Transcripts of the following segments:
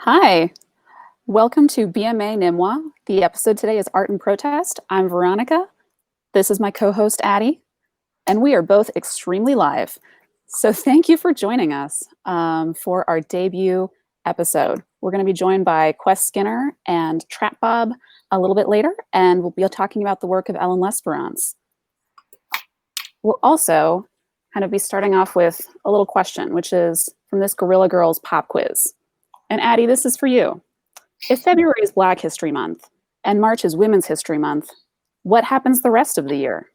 Hi, welcome to BMA NMWA. The episode today is Art and Protest. I'm Veronica. This is my co-host Addie, and we are both extremely live. So thank you for joining us for our debut episode. We're going to be joined by Quest Skinner and Trap Bob a little bit later, and we'll be talking about the work of Ellen Lesperance. We'll also kind of be starting off with a little question, which is from this Guerrilla Girls pop quiz. And Addie, this is for you. If February is Black History Month and March is Women's History Month, what happens the rest of the year?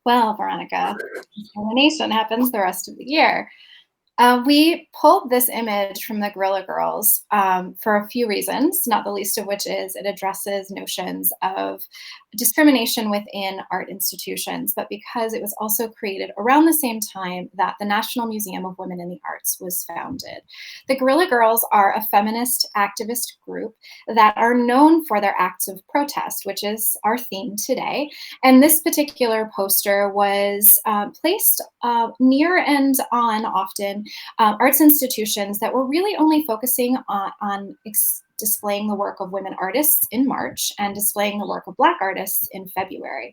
Well, Veronica, discrimination happens the rest of the year. We pulled this image from the Guerrilla Girls for a few reasons, not the least of which is it addresses notions of discrimination within art institutions, but because it was also created around the same time that the National Museum of Women in the Arts was founded. The Guerrilla Girls are a feminist activist group that are known for their acts of protest, which is our theme today. And this particular poster was placed near and on often arts institutions that were really only focusing on displaying the work of women artists in March and displaying the work of Black artists in February.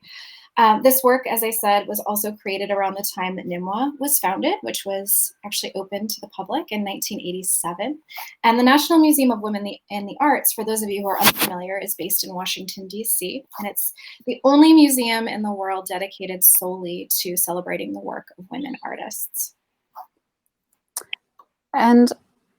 This work, as I said, was also created around the time that NMWA was founded, which was actually opened to the public in 1987. And the National Museum of Women in the Arts, for those of you who are unfamiliar, is based in Washington, D.C. And it's the only museum in the world dedicated solely to celebrating the work of women artists. And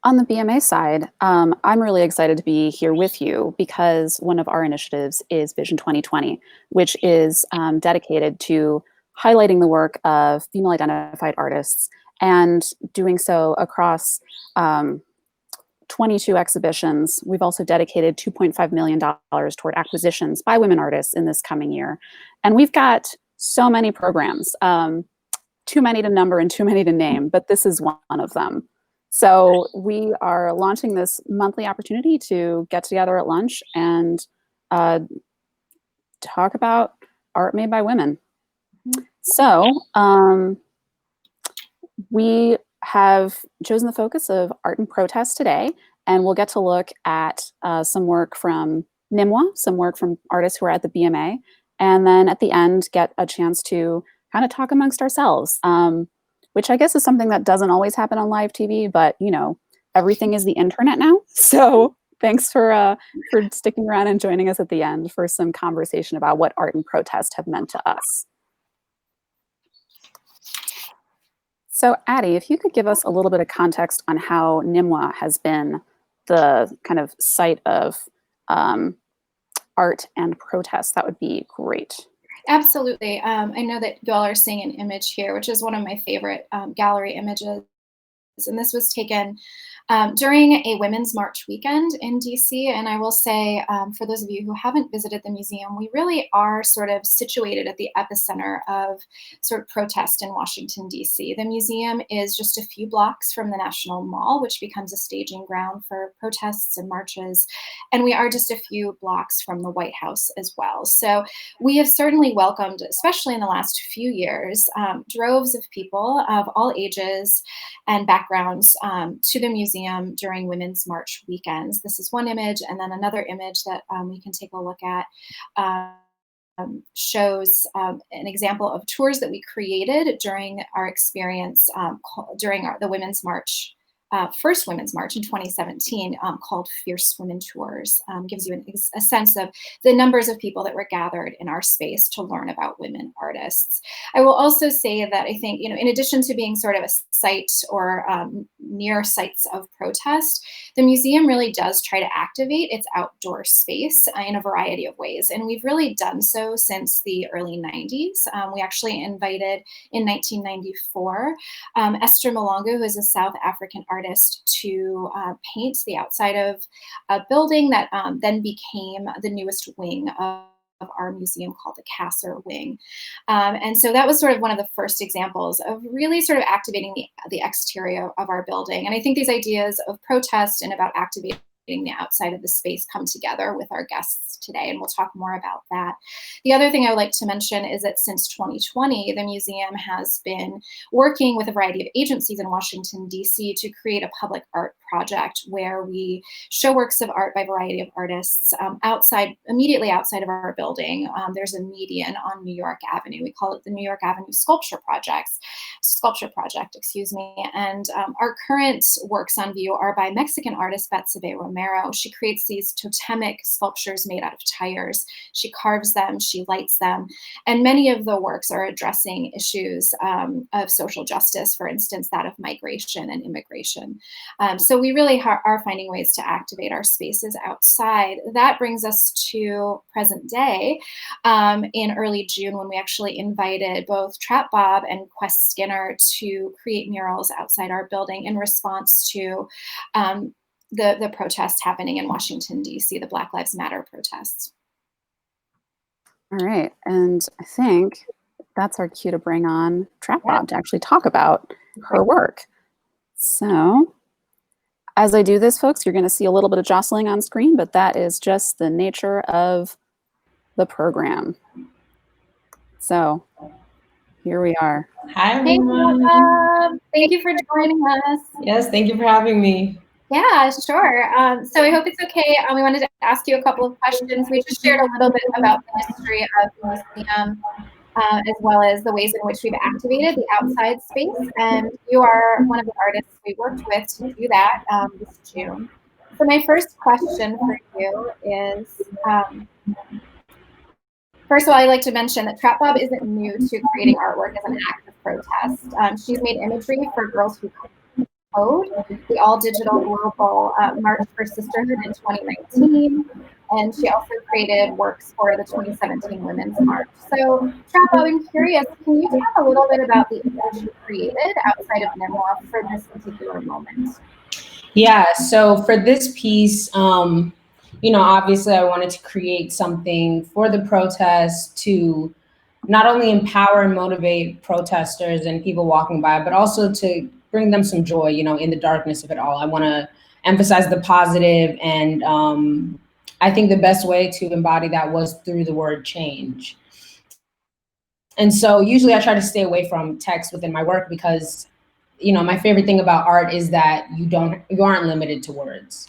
on the BMA side, I'm really excited to be here with you because one of our initiatives is Vision 2020, which is dedicated to highlighting the work of female identified artists and doing so across 22 exhibitions. We've also dedicated $2.5 million toward acquisitions by women artists in this coming year. And we've got so many programs, too many to number and too many to name, but this is one of them. So we are launching this monthly opportunity to get together at lunch and talk about art made by women. So we have chosen the focus of art and protest today, and we'll get to look at some work from NMWA, some work from artists who are at the BMA, and then at the end get a chance to kind of talk amongst ourselves. Which I guess is something that doesn't always happen on live TV, but you know, everything is the internet now. So thanks for sticking around and joining us at the end for some conversation about what art and protest have meant to us. So Addie, if you could give us a little bit of context on how NMWA has been the kind of site of art and protest, that would be great. Absolutely. I know that you all are seeing an image here, which is one of my favorite gallery images. And this was taken during a Women's March weekend in DC. And I will say, for those of you who haven't visited the museum, we really are sort of situated at the epicenter of sort of protest in Washington, DC. The museum is just a few blocks from the National Mall, which becomes a staging ground for protests and marches. And we are just a few blocks from the White House as well. So we have certainly welcomed, especially in the last few years, droves of people of all ages and backgrounds to the museum during Women's March weekends. This is one image, and then another image that we can take a look at shows an example of tours that we created during our experience during the Women's March. First Women's March in 2017 called Fierce Women Tours. Gives you a sense of the numbers of people that were gathered in our space to learn about women artists. I will also say that I think, you know, in addition to being sort of a site or near sites of protest, the museum really does try to activate its outdoor space in a variety of ways. And we've really done so since the early 90s. We actually invited in 1994 Esther Malonga, who is a South African artist, to paint the outside of a building that then became the newest wing of our museum called the Kasser Wing. And so that was sort of one of the first examples of really sort of activating the exterior of our building. And I think these ideas of protest and about activating the outside of the space come together with our guests today, and we'll talk more about that. The other thing I would like to mention is that since 2020, the museum has been working with a variety of agencies in Washington, D.C. to create a public art project where we show works of art by a variety of artists immediately outside of our building. There's a median on New York Avenue. We call it the New York Avenue Sculpture Project, And our current works on view are by Mexican artist Betsabe Romero. She creates these totemic sculptures made out of tires. She carves them, she lights them, and many of the works are addressing issues of social justice, for instance, that of migration and immigration. So we really are finding ways to activate our spaces outside. That brings us to present day in early June, when we actually invited both Trap Bob and Quest Skinner to create murals outside our building in response to the protests happening in Washington, D.C., the Black Lives Matter protests. All right, and I think that's our cue to bring on Trap Bob to actually talk about her work. So as I do this, folks, you're going to see a little bit of jostling on screen, but that is just the nature of the program. So here we are. Hi, everyone. Thank you for joining us. Yes, thank you for having me. Yeah, sure. So I hope it's okay. We wanted to ask you a couple of questions. We just shared a little bit about the history of the museum, as well as the ways in which we've activated the outside space. And you are one of the artists we worked with to do that this June. So my first question for you is, first of all, I'd like to mention that Trap Bob isn't new to creating artwork as an act of protest. She's made imagery for Girls Who Code, the all-digital global March for Sisterhood in 2019, and she also created works for the 2017 Women's March. So, Trap Bob, I'm curious, can you talk a little bit about the image you created outside of NMWA for this particular moment? Yeah, so for this piece, obviously I wanted to create something for the protest to not only empower and motivate protesters and people walking by, but also to bring them some joy, in the darkness of it all. I want to emphasize the positive, and I think the best way to embody that was through the word change. And so usually I try to stay away from text within my work because, my favorite thing about art is that you aren't limited to words.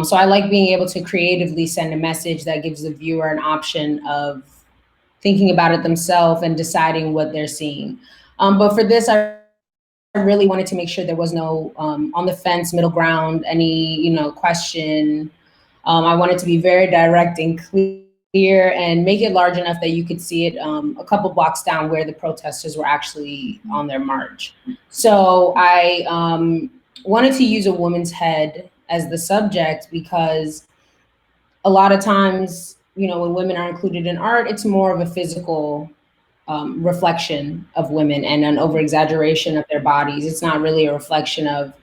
So I like being able to creatively send a message that gives the viewer an option of thinking about it themselves and deciding what they're seeing. But for this, I really wanted to make sure there was no on the fence middle ground, any question. I wanted to be very direct and clear and make it large enough that you could see it a couple blocks down where the protesters were actually on their march. So I wanted to use a woman's head as the subject because a lot of times, when women are included in art, it's more of a physical reflection of women and an over-exaggeration of their bodies. It's not really a reflection of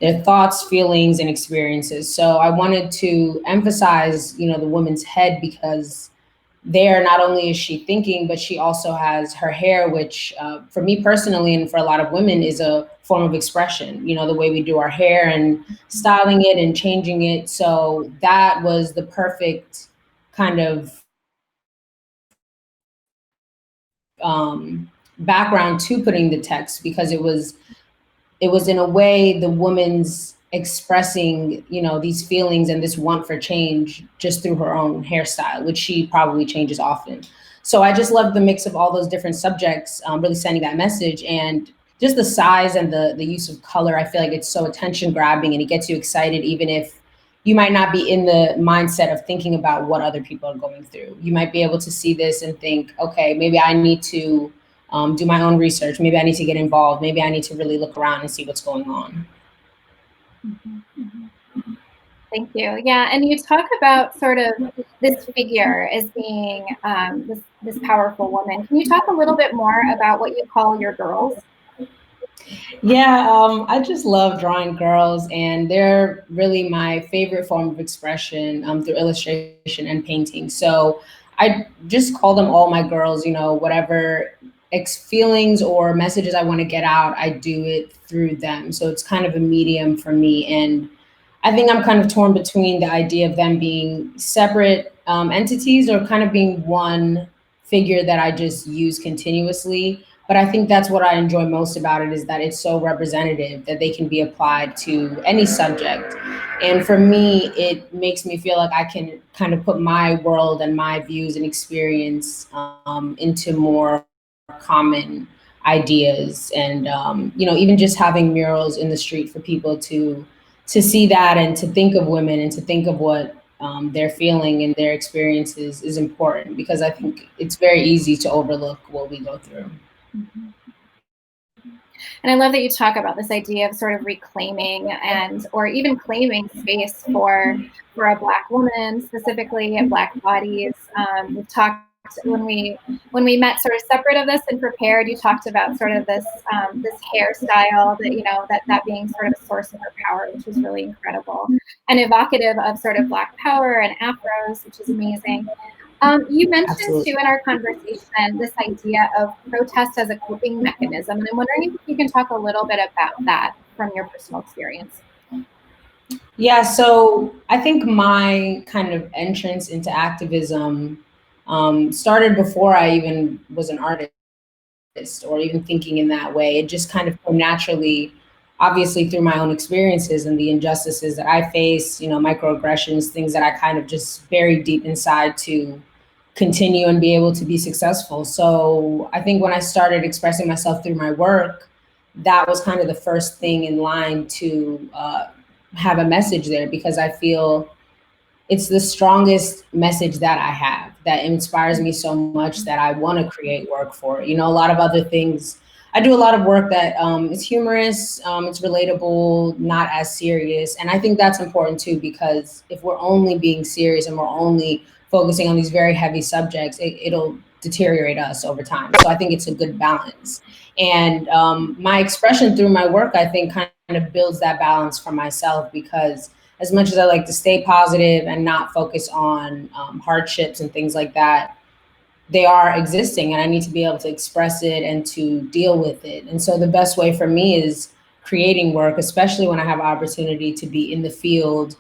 their thoughts, feelings, and experiences. So I wanted to emphasize, the woman's head because there, not only is she thinking, but she also has her hair, which for me personally, and for a lot of women, is a form of expression, the way we do our hair and styling it and changing it. So that was the perfect kind of background to putting the text, because it was in a way the woman's expressing, these feelings and this want for change just through her own hairstyle, which she probably changes often. So I just love the mix of all those different subjects, really sending that message, and just the size and the use of color. I feel like it's so attention grabbing and it gets you excited, even if you might not be in the mindset of thinking about what other people are going through. You might be able to see this and think, okay, maybe I need to do my own research. Maybe I need to get involved. Maybe I need to really look around and see what's going on. Thank you. Yeah, and you talk about sort of this figure as being this powerful woman. Can you talk a little bit more about what you call your girls? Yeah, I just love drawing girls, and they're really my favorite form of expression through illustration and painting. So I just call them all my girls, whatever feelings or messages I want to get out, I do it through them. So it's kind of a medium for me. And I think I'm kind of torn between the idea of them being separate entities or kind of being one figure that I just use continuously. But I think that's what I enjoy most about it, is that it's so representative that they can be applied to any subject. And for me, it makes me feel like I can kind of put my world and my views and experience into more common ideas. And, even just having murals in the street for people to see that and to think of women and to think of what they're feeling and their experiences is important, because I think it's very easy to overlook what we go through. Mm-hmm. And I love that you talk about this idea of sort of reclaiming or even claiming space for a Black woman, specifically in Black bodies. We've talked when we met sort of separate of this and prepared, you talked about sort of this this hairstyle that being sort of a source of her power, which was really incredible and evocative of sort of Black power and afros, which is amazing. You mentioned Absolutely. too in our conversation this idea of protest as a coping mechanism, and I'm wondering if you can talk a little bit about that from your personal experience. Yeah, so I think my kind of entrance into activism started before I even was an artist or even thinking in that way. It just kind of came naturally, obviously through my own experiences and the injustices that I face, microaggressions, things that I kind of just buried deep inside to continue and be able to be successful. So I think when I started expressing myself through my work, that was kind of the first thing in line to have a message there, because I feel it's the strongest message that I have that inspires me so much that I want to create work for. A lot of other things. I do a lot of work that is humorous, it's relatable, not as serious. And I think that's important too, because if we're only being serious and we're only focusing on these very heavy subjects, it'll deteriorate us over time. So I think it's a good balance. And my expression through my work, I think, kind of builds that balance for myself, because as much as I like to stay positive and not focus on hardships and things like that, they are existing and I need to be able to express it and to deal with it. And so the best way for me is creating work, especially when I have opportunity to be in the field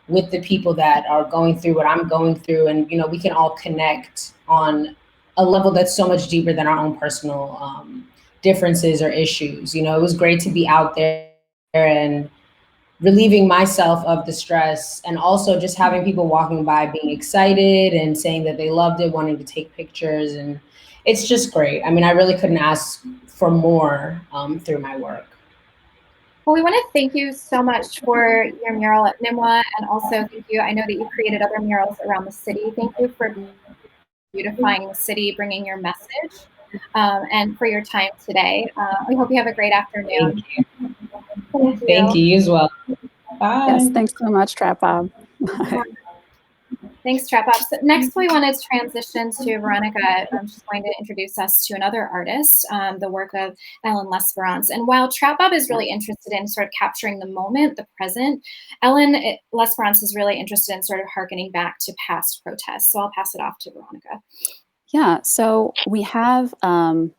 with the people that are going through what I'm going through. And, we can all connect on a level that's so much deeper than our own personal differences or issues. It was great to be out there and relieving myself of the stress, and also just having people walking by being excited and saying that they loved it, wanting to take pictures. And it's just great. I mean, I really couldn't ask for more through my work. Well, we want to thank you so much for your mural at NMWA, and also thank you. I know that you created other murals around the city. Thank you for beautifying the city, bringing your message, and for your time today. We hope you have a great afternoon. Thank you. Thank you as well. Bye. Yes, thanks so much, Trap Bob. Thanks, Trap Bob. So next, we want to transition to Veronica. She's going to introduce us to another artist, the work of Ellen Lesperance. And while Trap Bob is really interested in sort of capturing the moment, the present, Ellen Lesperance is really interested in sort of harkening back to past protests. So I'll pass it off to Veronica. Yeah, so we have on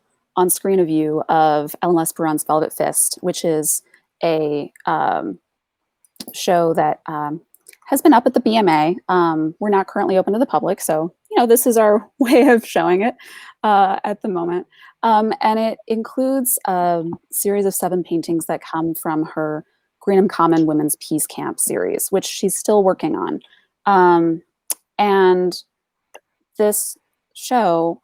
screen a view of Ellen Lesperance Velvet Fist, which is a show that has been up at the BMA. We're not currently open to the public, so this is our way of showing it at the moment. And it includes a series of 7 paintings that come from her Greenham Common Women's Peace Camp series, which she's still working on. And this show,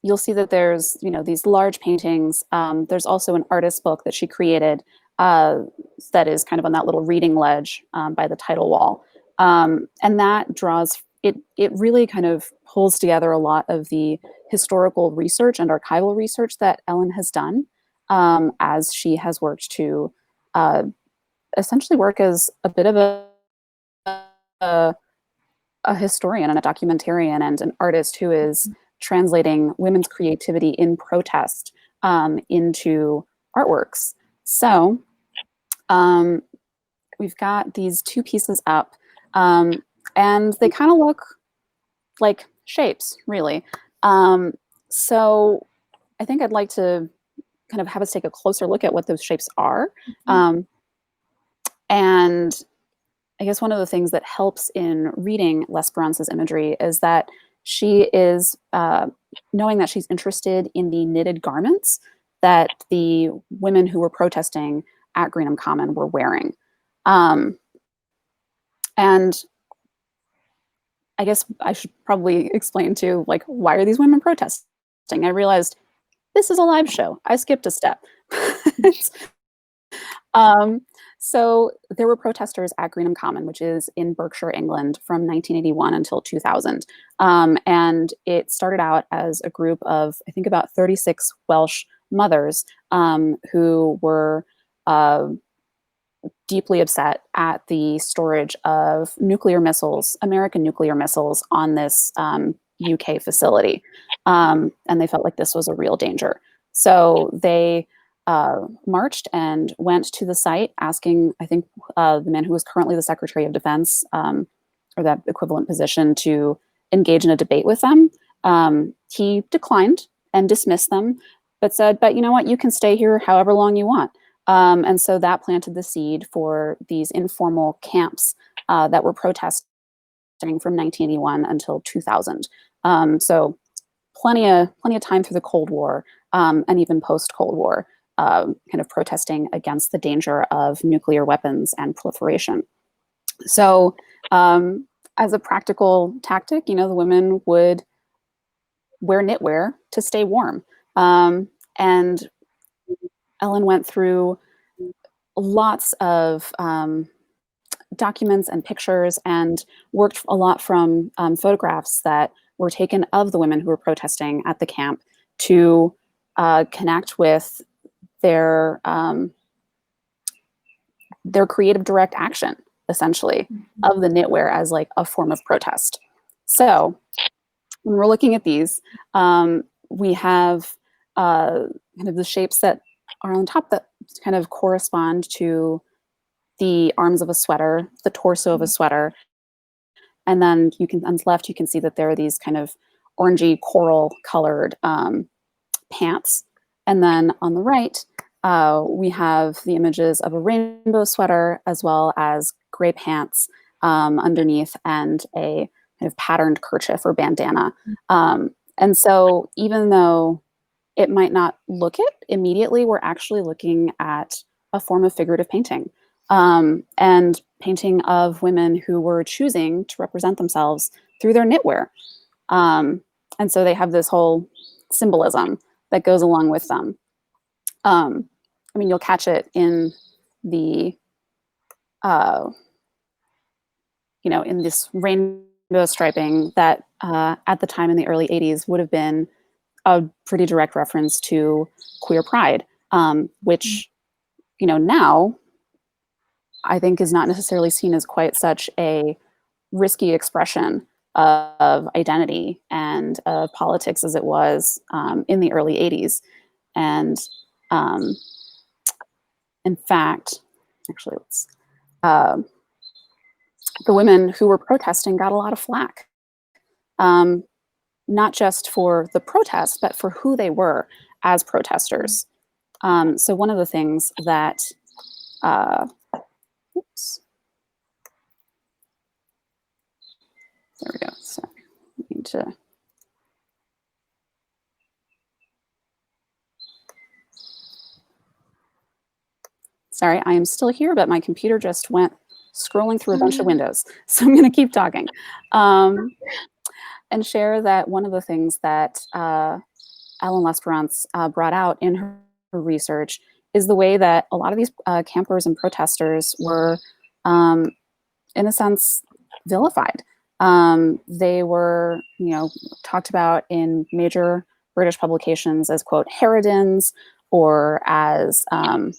you'll see that there's these large paintings. There's also an artist book that she created that is kind of on that little reading ledge by the title wall. And that draws, it really kind of pulls together a lot of the historical research and archival research that Ellen has done as she has worked to essentially work as a bit of a historian and a documentarian and an artist who is translating women's creativity in protest into artworks. So we've got these 2 pieces up, and they kind of look like shapes, really. So I think I'd like to kind of have us take a closer look at what those shapes are. And I guess one of the things that helps in reading Lesperance's imagery is that she is knowing that she's interested in the knitted garments that the women who were protesting at Greenham Common were wearing. And I guess I should probably explain too, like, why are these women protesting? I realized this is a live show. I skipped a step. So there were protesters at Greenham Common, which is in Berkshire, England, from 1981 until 2000. And it started out as a group of, I think, about 36 Welsh mothers who were deeply upset at the storage of nuclear missiles, American nuclear missiles, on this UK facility. And they felt like this was a real danger. So they marched and went to the site asking, I think, the man who was currently the Secretary of Defense, or that equivalent position, to engage in a debate with them. He declined and dismissed them, but said, but you know what, you can stay here however long you want. And so that planted the seed for these informal camps that were protesting from 1981 until 2000. So plenty of time through the Cold War and even post-Cold War, kind of protesting against the danger of nuclear weapons and proliferation. So as a practical tactic, the women would wear knitwear to stay warm. And Ellen went through lots of documents and pictures and worked a lot from photographs that were taken of the women who were protesting at the camp to connect with their creative direct action, essentially, of the knitwear as like a form of protest. So when we're looking at these, we have kind of the shapes that are on top that kind of correspond to the arms of a sweater, the torso of a sweater. And then on the left, you can see that there are these kind of orangey coral colored pants. And then on the right, we have the images of a rainbow sweater as well as gray pants underneath and a kind of patterned kerchief or bandana. And so even though it might not look it immediately, we're actually looking at a form of figurative painting and painting of women who were choosing to represent themselves through their knitwear. And so they have this whole symbolism that goes along with them. I mean, you'll catch it in the, in this rainbow striping that at the time in the early 80s would have been a pretty direct reference to queer pride, which, now I think is not necessarily seen as quite such a risky expression of identity and of politics as it was in the early 80s. And in fact, actually, the women who were protesting got a lot of flack. Not just for the protest, but for who they were as protesters. So one of the things that, oops, there we go. Sorry, I need to. Sorry, I am still here, but my computer just went scrolling through a bunch of windows. So I'm going to keep talking. And share that one of the things that Ellen Lesperance brought out in her research is the way that a lot of these campers and protesters were, in a sense, vilified. They were, talked about in major British publications as, quote, harridans, or as, I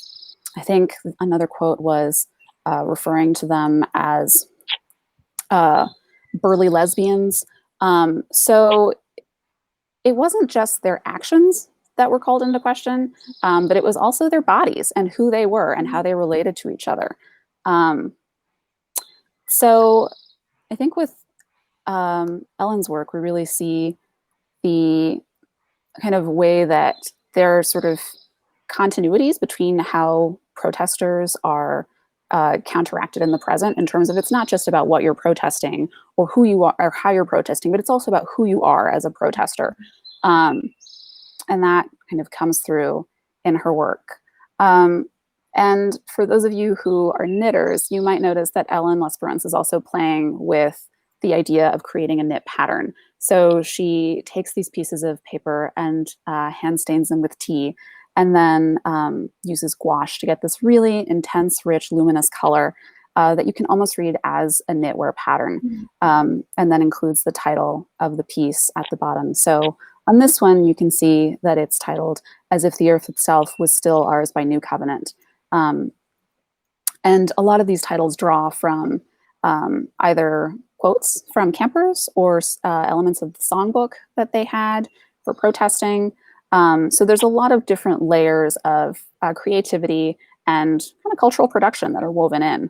think another quote was referring to them as burly lesbians. So it wasn't just their actions that were called into question, but it was also their bodies and who they were and how they related to each other. So I think with Ellen's work, we really see the kind of way that there are sort of continuities between how protesters are counteracted in the present, in terms of it's not just about what you're protesting or who you are or how you're protesting, but it's also about who you are as a protester. And that kind of comes through in her work. And for those of you who are knitters, you might notice that Ellen Lesperance is also playing with the idea of creating a knit pattern. So she takes these pieces of paper and hand stains them with tea, and then uses gouache to get this really intense, rich, luminous color that you can almost read as a knitwear pattern, and then includes the title of the piece at the bottom. So on this one, you can see that it's titled "As If the Earth Itself Was Still Ours by New Covenant." And a lot of these titles draw from either quotes from campers or elements of the songbook that they had for protesting. So there's a lot of different layers of creativity and kind of cultural production that are woven in.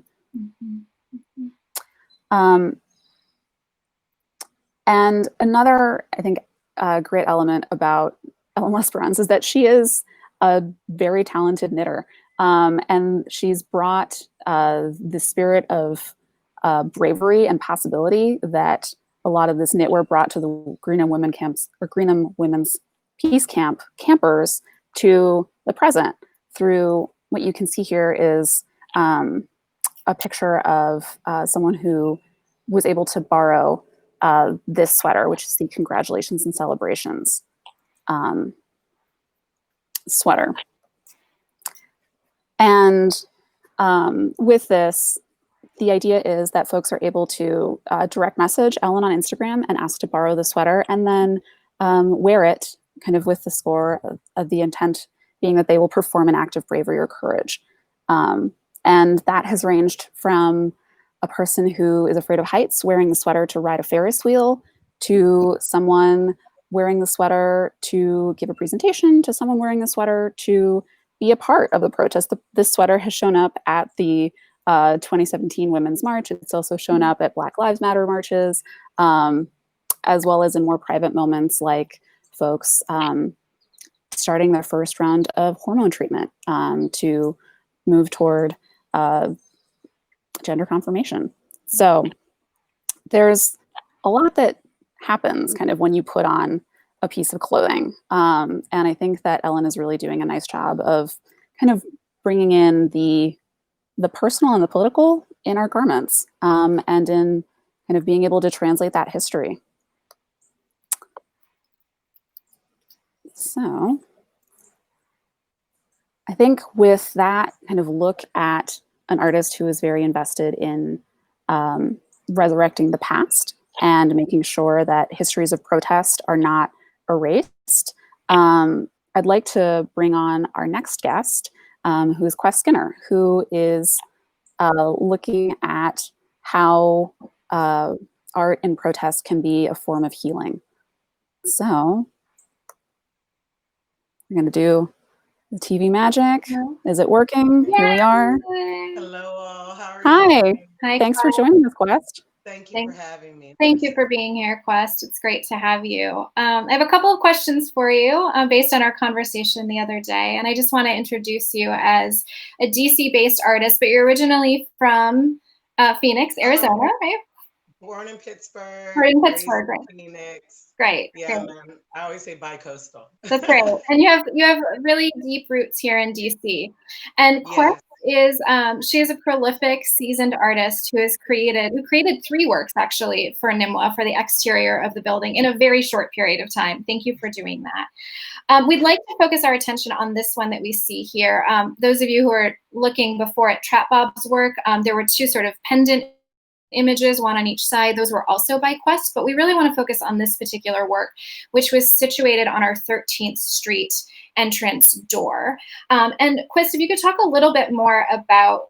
And another, I think, great element about Ellen Lesperance is that she is a very talented knitter. And she's brought the spirit of bravery and possibility that a lot of this knitwear brought to the Greenham Women camps or Greenham Women's Peace Camp campers to the present through what you can see here is a picture of someone who was able to borrow this sweater, which is the Congratulations and Celebrations sweater. And with this, the idea is that folks are able to direct message Ellen on Instagram and ask to borrow the sweater, and then wear it kind of with the score of the intent being that they will perform an act of bravery or courage. And that has ranged from a person who is afraid of heights wearing the sweater to ride a Ferris wheel, to someone wearing the sweater to give a presentation, to someone wearing the sweater to be a part of the protest. This sweater has shown up at the 2017 Women's March. It's also shown up at Black Lives Matter marches, as well as in more private moments like folks starting their first round of hormone treatment to move toward gender confirmation. So there's a lot that happens kind of when you put on a piece of clothing. And I think that Ellen is really doing a nice job of kind of bringing in the personal and the political in our garments, and in kind of being able to translate that history. So I think with that kind of look at an artist who is very invested in resurrecting the past and making sure that histories of protest are not erased, I'd like to bring on our next guest, who is Quest Skinner, who is looking at how art and protest can be a form of healing. So we're going to do the TV magic. Is it working? Yay! Here we are. Hello all. How are Hi. you? Hi, Thanks Quest. for joining us, Quest. Thank you for having me. Thank you for being here, Quest. It's great to have you. I have a couple of questions for you based on our conversation the other day. And I just want to introduce you as a DC-based artist, but you're originally from Phoenix, Arizona, right? Born in Pittsburgh. Born in raised Pittsburgh, right? in Phoenix. Great. Yeah, great. man. I always say bi-coastal. That's great. And you have really deep roots here in DC. And Quest is she is a prolific, seasoned artist who created 3 works actually for NMWA for the exterior of the building in a very short period of time. Thank you for doing that. We'd like to focus our attention on this one that we see here. Those of you who are looking before at Trap Bob's work, there were 2 sort of pendant images, one on each side. Those were also by Quest, but we really want to focus on this particular work, which was situated on our 13th Street entrance door. And Quest, if you could talk a little bit more about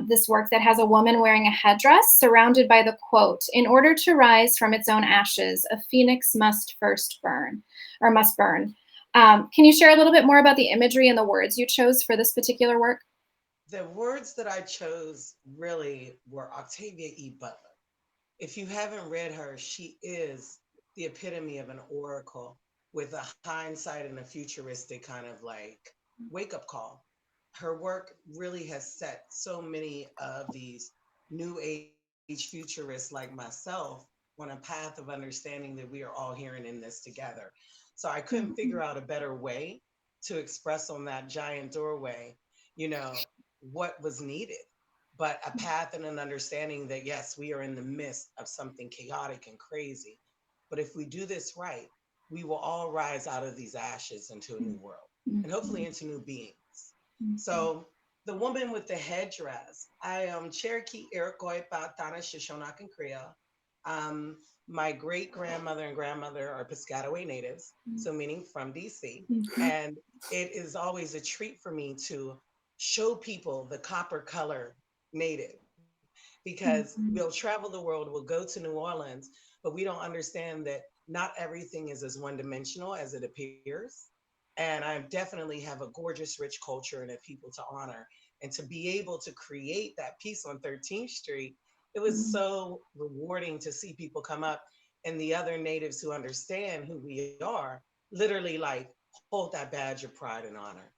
this work that has a woman wearing a headdress surrounded by the quote, "In order to rise from its own ashes, a phoenix must first burn," or must burn. Can you share a little bit more about the imagery and the words you chose for this particular work? The words that I chose really were Octavia E. Butler. If you haven't read her, she is the epitome of an oracle with a hindsight and a futuristic kind of like wake-up call. Her work really has set so many of these new age futurists like myself on a path of understanding that we are all here and in this together. So I couldn't figure out a better way to express on that giant doorway, what was needed, but a path and an understanding that, yes, we are in the midst of something chaotic and crazy. But if we do this right, we will all rise out of these ashes into a new world and hopefully into new beings. So the woman with the headdress, I am Cherokee, Iroquois, Patana, Shoshone, and Creole. My great grandmother and grandmother are Piscataway natives, so meaning from DC. And it is always a treat for me to show people the copper color native, because we'll travel the world, we'll go to New Orleans, but we don't understand that not everything is as one dimensional as it appears. And I definitely have a gorgeous, rich culture and a people to honor. And to be able to create that piece on 13th Street, it was so rewarding to see people come up and the other natives who understand who we are literally like hold that badge of pride and honor.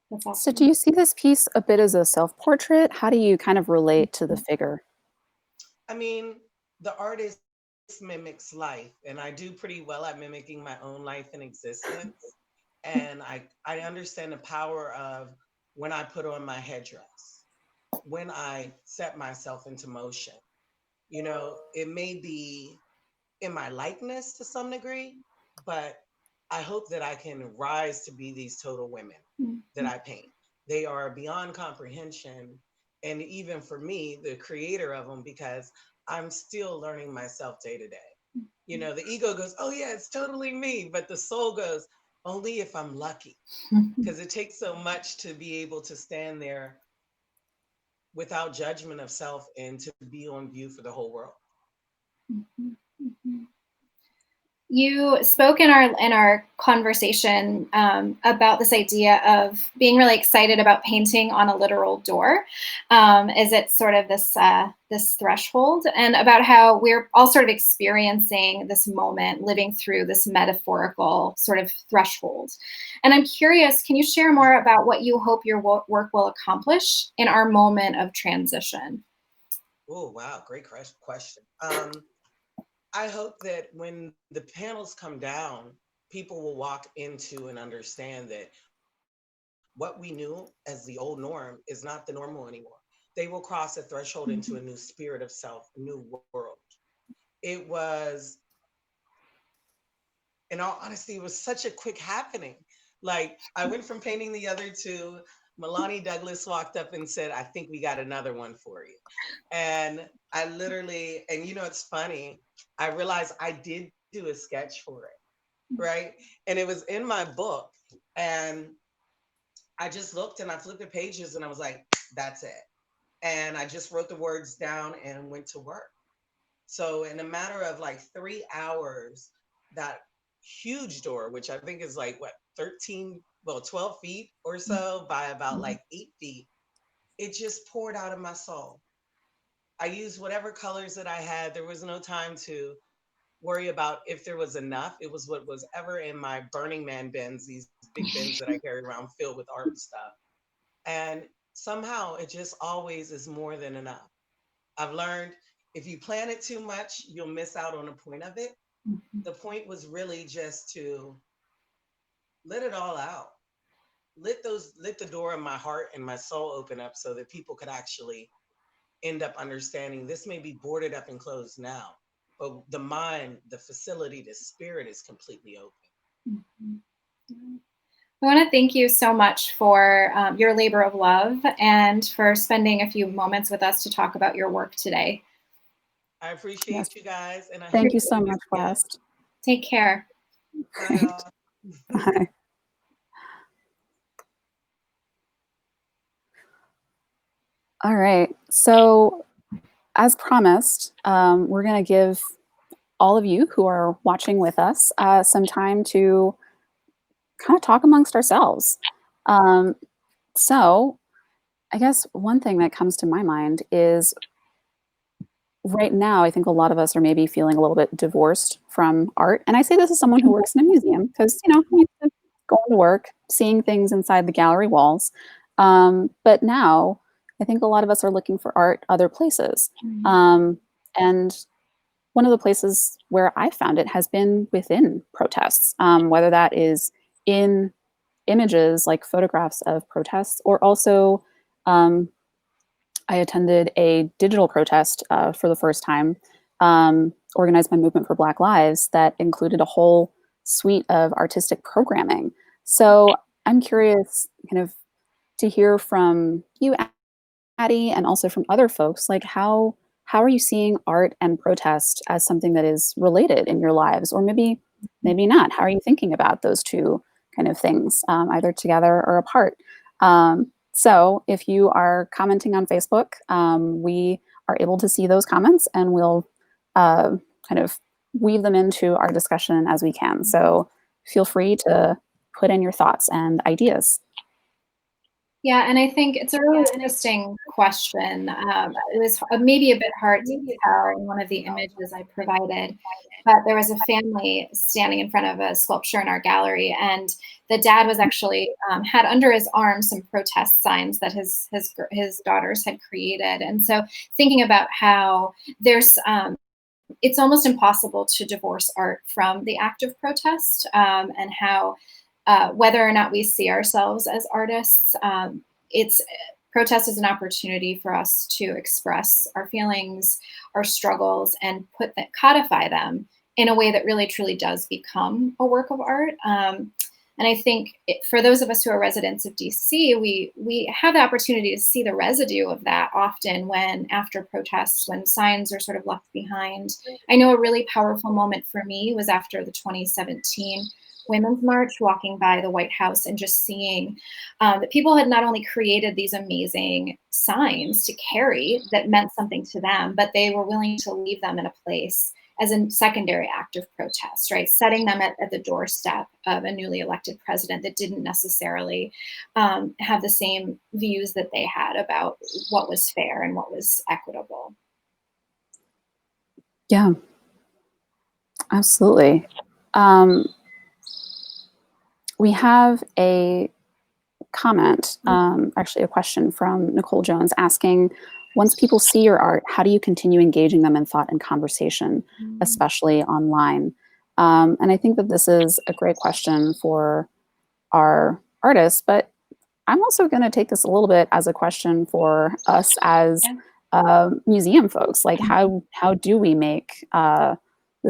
That's awesome. So do you see this piece a bit as a self-portrait? How do you kind of relate to the figure? I mean, the artist mimics life, and I do pretty well at mimicking my own life and existence. And I understand the power of when I put on my headdress, when I set myself into motion. It may be in my likeness to some degree, but I hope that I can rise to be these total women that I paint. They are beyond comprehension. And even for me, the creator of them, because I'm still learning myself day to day. The ego goes, oh, yeah, it's totally me. But the soul goes, only if I'm lucky. Because it takes so much to be able to stand there without judgment of self and to be on view for the whole world. You spoke in our conversation about this idea of being really excited about painting on a literal door, as it's sort of this threshold, and about how we're all sort of experiencing this moment, living through this metaphorical sort of threshold. And I'm curious, can you share more about what you hope your work will accomplish in our moment of transition? Oh, wow, great question. I hope that when the panels come down, people will walk into and understand that what we knew as the old norm is not the normal anymore. They will cross a threshold into a new spirit of self, a new world. It was, in all honesty, it was such a quick happening. Like, I went from painting the other two. Milani Douglas walked up and said, I think we got another one for you. And I literally, and it's funny, I realized I did do a sketch for it, right? And it was in my book. And I just looked and I flipped the pages and I was like, that's it. And I just wrote the words down and went to work. So in a matter of like 3 hours, that huge door, which I think is like 12 feet or so by about like 8 feet, it just poured out of my soul. I used whatever colors that I had. There was no time to worry about if there was enough. It was what was ever in my Burning Man bins, these big bins that I carry around filled with art and stuff. And somehow it just always is more than enough. I've learned if you plan it too much, you'll miss out on the point of it. The point was really just to let it all out. Let the door of my heart and my soul open up so that people could actually end up understanding this may be boarded up and closed now, but the mind, the facility, the spirit is completely open. I want to thank you so much for your labor of love and for spending a few moments with us to talk about your work today. I appreciate you guys. And Thank you so much, West. Take care. Bye. Bye. All right. So as promised, we're going to give all of you who are watching with us some time to kind of talk amongst ourselves. So I guess one thing that comes to my mind is right now, I think a lot of us are maybe feeling a little bit divorced from art. And I say this as someone who works in a museum because, I'm used to going to work, seeing things inside the gallery walls. But now I think a lot of us are looking for art other places. And one of the places where I found it has been within protests, whether that is in images like photographs of protests, or also I attended a digital protest for the first time, organized by Movement for Black Lives, that included a whole suite of artistic programming. So I'm curious kind of to hear from you, Addie, and also from other folks, like how are you seeing art and protest as something that is related in your lives, or maybe not? How are you thinking about those two kind of things, either together or apart? So if you are commenting on Facebook, we are able to see those comments, and we'll kind of weave them into our discussion as we can. So feel free to put in your thoughts and ideas. Yeah, and I think it's a really interesting question. It was maybe a bit hard to tell in one of the images I provided, but there was a family standing in front of a sculpture in our gallery, and the dad was actually had under his arm some protest signs that his daughters had created. And so thinking about how there's it's almost impossible to divorce art from the act of protest, and how whether or not we see ourselves as artists, it's protest is an opportunity for us to express our feelings, our struggles, and codify them in a way that really truly does become a work of art. And I think for those of us who are residents of DC, we have the opportunity to see the residue of that often when after protests, when signs are sort of left behind. I know a really powerful moment for me was after the 2017 Women's March, walking by the White House and just seeing that people had not only created these amazing signs to carry that meant something to them, but they were willing to leave them in a place as a secondary act of protest, right? Setting them at the doorstep of a newly elected president that didn't necessarily have the same views that they had about what was fair and what was equitable. Yeah, absolutely. We have a comment, actually a question from Nicole Jones asking, once people see your art, how do you continue engaging them in thought and conversation, especially online? And I think that this is a great question for our artists, but I'm also going to take this a little bit as a question for us as museum folks. Like, how do we make the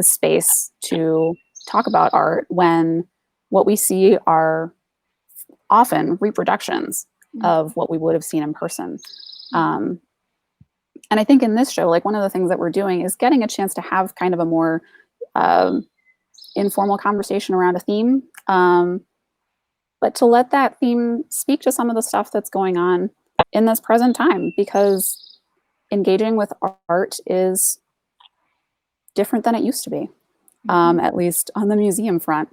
space to talk about art when what we see are often reproductions of what we would have seen in person? And I think in this show, like, one of the things that we're doing is getting a chance to have kind of a more informal conversation around a theme, but to let that theme speak to some of the stuff that's going on in this present time, because engaging with art is different than it used to be, at least on the museum front.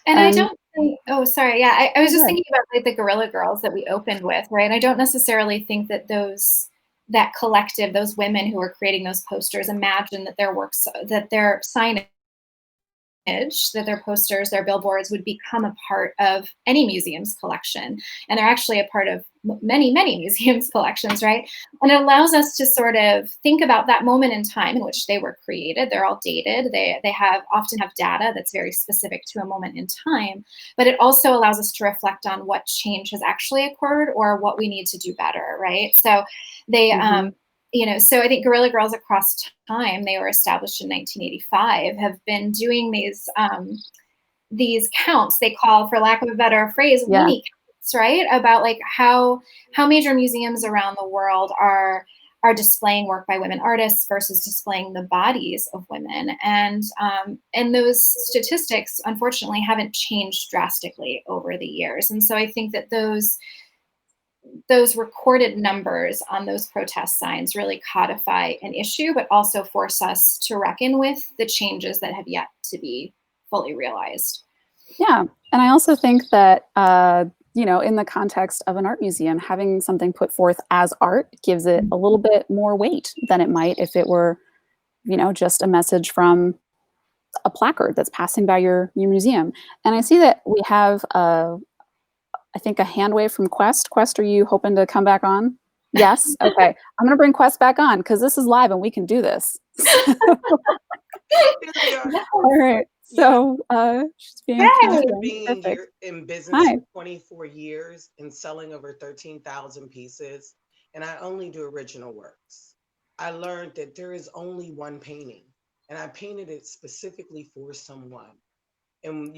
And I don't think, oh, sorry. Yeah, I was just thinking about like the Guerrilla Girls that we opened with, right? I don't necessarily think that that collective, those women who are creating those posters, imagine that their works, that their signage, that their posters, their billboards would become a part of any museum's collection. And they're actually a part of many, many museums' collections, right? And it allows us to sort of think about that moment in time in which they were created. They're all dated. They often have data that's very specific to a moment in time, but it also allows us to reflect on what change has actually occurred or what we need to do better, right? So they, so I think Guerrilla Girls across time, they were established in 1985, have been doing these counts they call, for lack of a better phrase, mini counts, right? About like how major museums around the world are displaying work by women artists versus displaying the bodies of women. And those statistics, unfortunately, haven't changed drastically over the years. And so I think that those recorded numbers on those protest signs really codify an issue, but also force us to reckon with the changes that have yet to be fully realized. Yeah, and I also think that, in the context of an art museum, having something put forth as art gives it a little bit more weight than it might if it were, just a message from a placard that's passing by your museum. And I see that we have I think a hand wave from Quest. Quest, are you hoping to come back on? Yes? Okay. I'm going to bring Quest back on because this is live and we can do this. Here we are. All right. So she's being Hey. Being perfect. in business Hi. for 24 years and selling over 13,000 pieces, and I only do original works. I learned that there is only one painting, and I painted it specifically for someone. And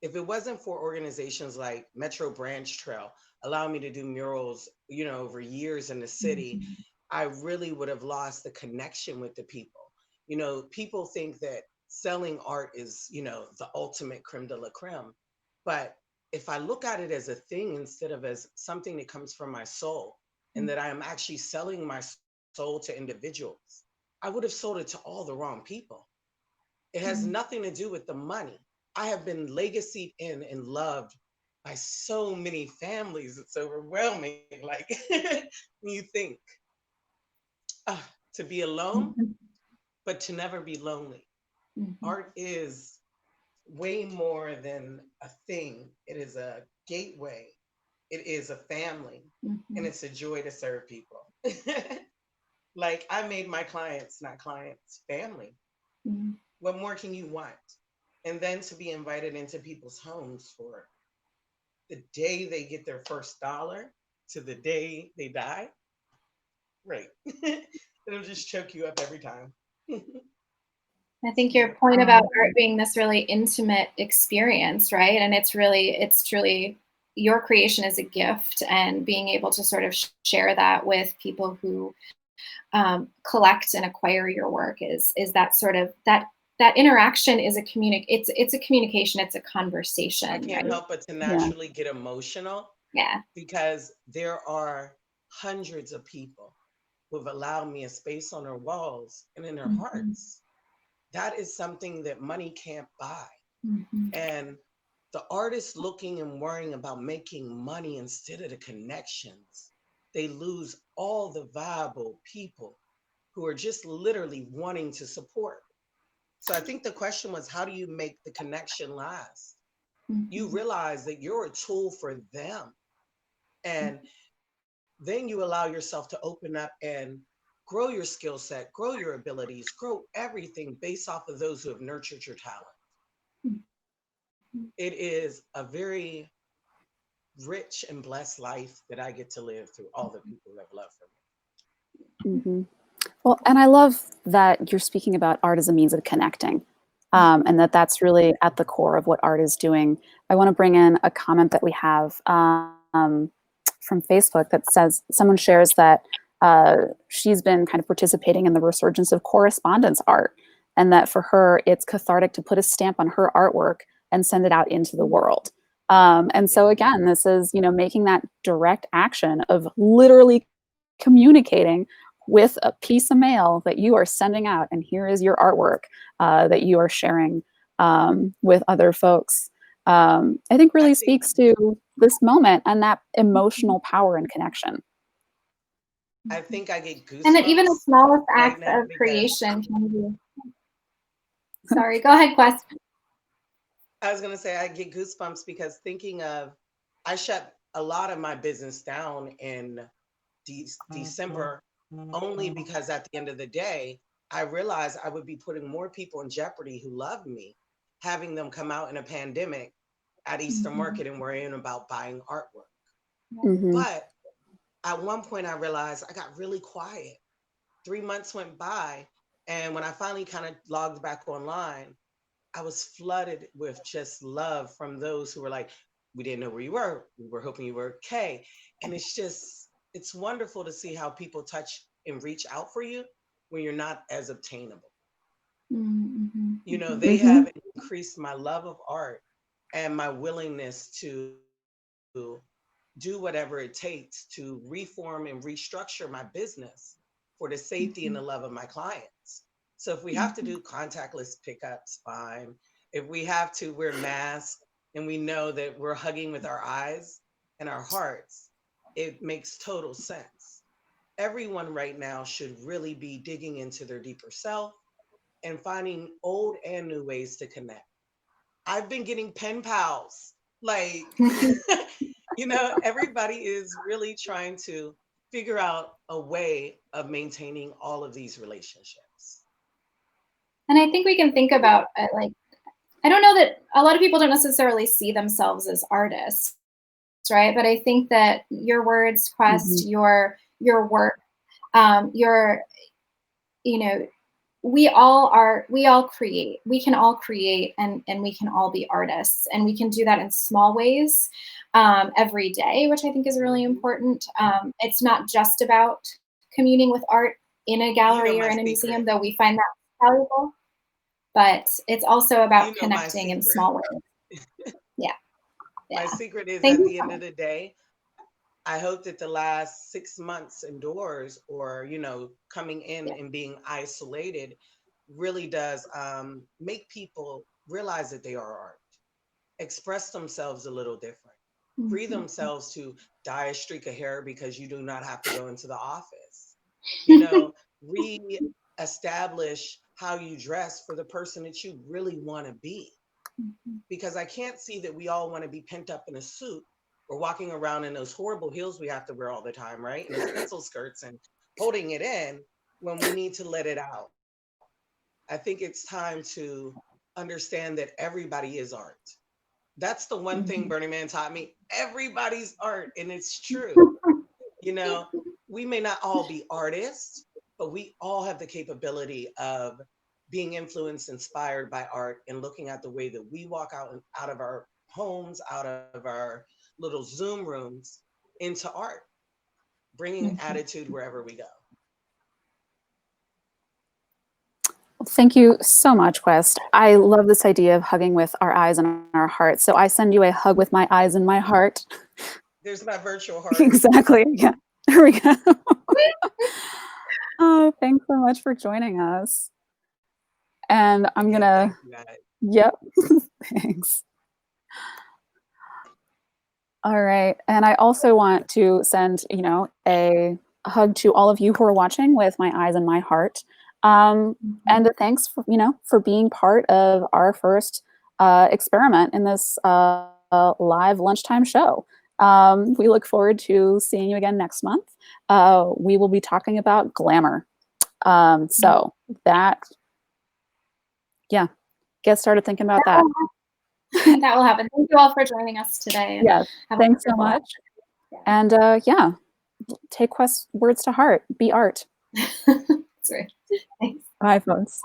if it wasn't for organizations like Metro Branch Trail allowing me to do murals, over years in the city, I really would have lost the connection with the people. People think that selling art is, the ultimate creme de la creme. But if I look at it as a thing instead of as something that comes from my soul, and that I am actually selling my soul to individuals, I would have sold it to all the wrong people. It has nothing to do with the money. I have been legacied in and loved by so many families. It's overwhelming. Like when you think to be alone, but to never be lonely. Art is way more than a thing. It is a gateway. It is a family, and it's a joy to serve people. Like I made my clients, not clients, family. What more can you want? And then to be invited into people's homes for the day they get their first dollar to the day they die. Right. It'll just choke you up every time. I think your point about art being this really intimate experience, right? And it's truly your creation is a gift, and being able to sort of share that with people who collect and acquire your work is that sort of that interaction is it's a communication, it's a conversation. I can't right? help but to naturally get emotional Yeah. because there are hundreds of people who have allowed me a space on their walls and in their hearts. That is something that money can't buy. And the artists looking and worrying about making money instead of the connections, they lose all the viable people who are just literally wanting to support. So I think the question was, how do you make the connection last? You realize that you're a tool for them. And then you allow yourself to open up and grow your skill set, grow your abilities, grow everything based off of those who have nurtured your talent. It is a very rich and blessed life that I get to live through all the people who have love for me. Well, and I love that you're speaking about art as a means of connecting, and that's really at the core of what art is doing. I want to bring in a comment that we have from Facebook that says, someone shares that she's been kind of participating in the resurgence of correspondence art, and that for her, it's cathartic to put a stamp on her artwork and send it out into the world. And so again, this is, making that direct action of literally communicating with a piece of mail that you are sending out, and here is your artwork that you are sharing with other folks. I think really speaks to this moment and that emotional power and connection. I think I get goosebumps. And that even the smallest right acts now of because creation can be. Sorry, go ahead, Quest. I was going to say I get goosebumps because thinking of, I shut a lot of my business down in December only because at the end of the day, I realized I would be putting more people in jeopardy who love me, having them come out in a pandemic at Easter Market and worrying about buying artwork. But at one point I realized I got really quiet. 3 months went by, and when I finally kind of logged back online, I was flooded with just love from those who were like, we didn't know where you were. We were hoping you were okay. And it's wonderful to see how people touch and reach out for you when you're not as obtainable. They have increased my love of art and my willingness to do whatever it takes to reform and restructure my business for the safety and the love of my clients. So if we have to do contactless pickups, fine. If we have to wear masks and we know that we're hugging with our eyes and our hearts, it makes total sense. Everyone right now should really be digging into their deeper self and finding old and new ways to connect. I've been getting pen pals. Like, everybody is really trying to figure out a way of maintaining all of these relationships. And I think we can think about it like, I don't know that a lot of people don't necessarily see themselves as artists, right? But I think that your words, Quest, your work, your, you know, we all create. We can all create, and we can all be artists, and we can do that in small ways every day, which I think is really important. It's not just about communing with art in a gallery or in a museum, though we find that valuable, but it's also about connecting in small ways. Yeah. My secret is Thank at you the so end of much. the day, I hope that the last 6 months indoors, or coming in Yeah. and being isolated, really does make people realize that they are art, express themselves a little different, free Mhm. themselves to dye a streak of hair because you do not have to go into the office. Re-establish how you dress for the person that you really want to be. Because I can't see that we all want to be pent up in a suit or walking around in those horrible heels we have to wear all the time, right? And those pencil skirts and holding it in when we need to let it out. I think it's time to understand that everybody is art. That's the one thing Burning Man taught me. Everybody's art, and it's true. You know, we may not all be artists, but we all have the capability of being influenced, inspired by art, and looking at the way that we walk out of our homes, out of our little Zoom rooms into art, bringing attitude wherever we go. Thank you so much, Quest. I love this idea of hugging with our eyes and our hearts. So I send you a hug with my eyes and my heart. There's my virtual heart. Exactly. Yeah. There we go. Oh, thanks so much for joining us. And I'm Again, gonna, thank you guys. yep. Thanks. All right. And I also want to send, a hug to all of you who are watching with my eyes and my heart. And a thanks for being part of our first experiment in this live lunchtime show. We look forward to seeing you again next month. We will be talking about glamour. So that, yeah, get started thinking about that. That will happen. Thank you all for joining us today. And Yes, have a thanks so wonderful much. And yeah, take Quest's words to heart. Be art. That's right. Thanks. Bye, folks.